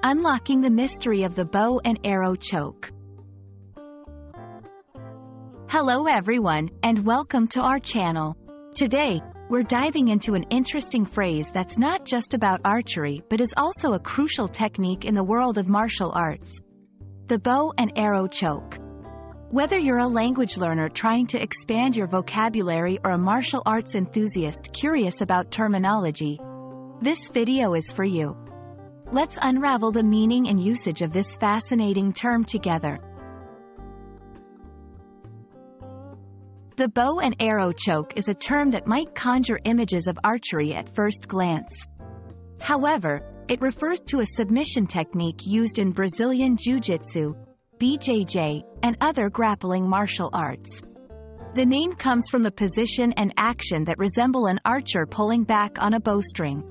Unlocking the mystery of the bow and arrow choke. Hello everyone, and welcome to our channel. Today, we're diving into an interesting phrase that's not just about archery but is also a crucial technique in the world of martial arts. The bow and arrow choke. Whether you're a language learner trying to expand your vocabulary or a martial arts enthusiast curious about terminology, this video is for you. Let's unravel the meaning and usage of this fascinating term together. The bow and arrow choke is a term that might conjure images of archery at first glance. However, it refers to a submission technique used in Brazilian Jiu-Jitsu, BJJ, and other grappling martial arts. The name comes from the position and action that resemble an archer pulling back on a bowstring.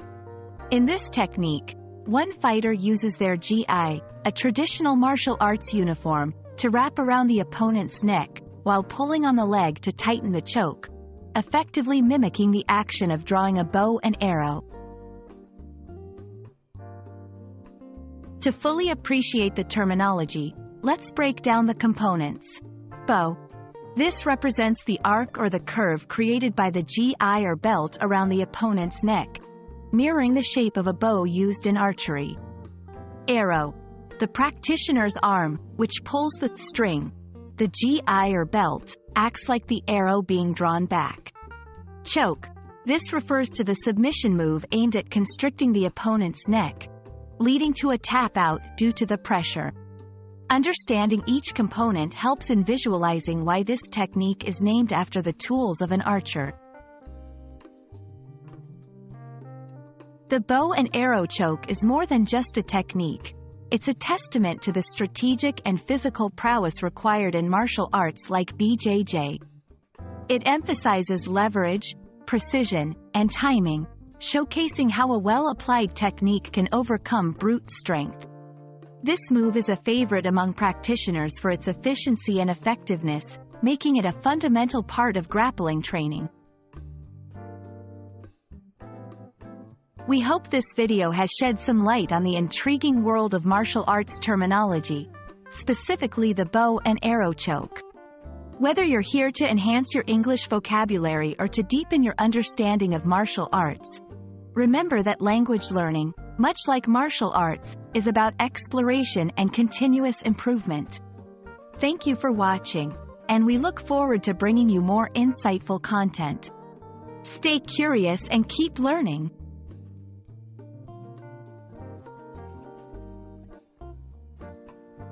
In this technique, one fighter uses their gi, a traditional martial arts uniform, to wrap around the opponent's neck, while pulling on the leg to tighten the choke, effectively mimicking the action of drawing a bow and arrow. To fully appreciate the terminology, let's break down the components. Bow. This represents the arc or the curve created by the gi or belt around the opponent's neck, mirroring the shape of a bow used in archery. Arrow. The practitioner's arm, which pulls the string. The gi or belt acts like the arrow being drawn back. Choke. This refers to the submission move aimed at constricting the opponent's neck, leading to a tap out due to the pressure. Understanding each component helps in visualizing why this technique is named after the tools of an archer. The bow and arrow choke is more than just a technique. It's a testament to the strategic and physical prowess required in martial arts like BJJ. It emphasizes leverage, precision, and timing, showcasing how a well-applied technique can overcome brute strength. This move is a favorite among practitioners for its efficiency and effectiveness, making it a fundamental part of grappling training. We hope this video has shed some light on the intriguing world of martial arts terminology, specifically the bow and arrow choke. Whether you're here to enhance your English vocabulary or to deepen your understanding of martial arts, remember that language learning, much like martial arts, is about exploration and continuous improvement. Thank you for watching, and we look forward to bringing you more insightful content. Stay curious and keep learning.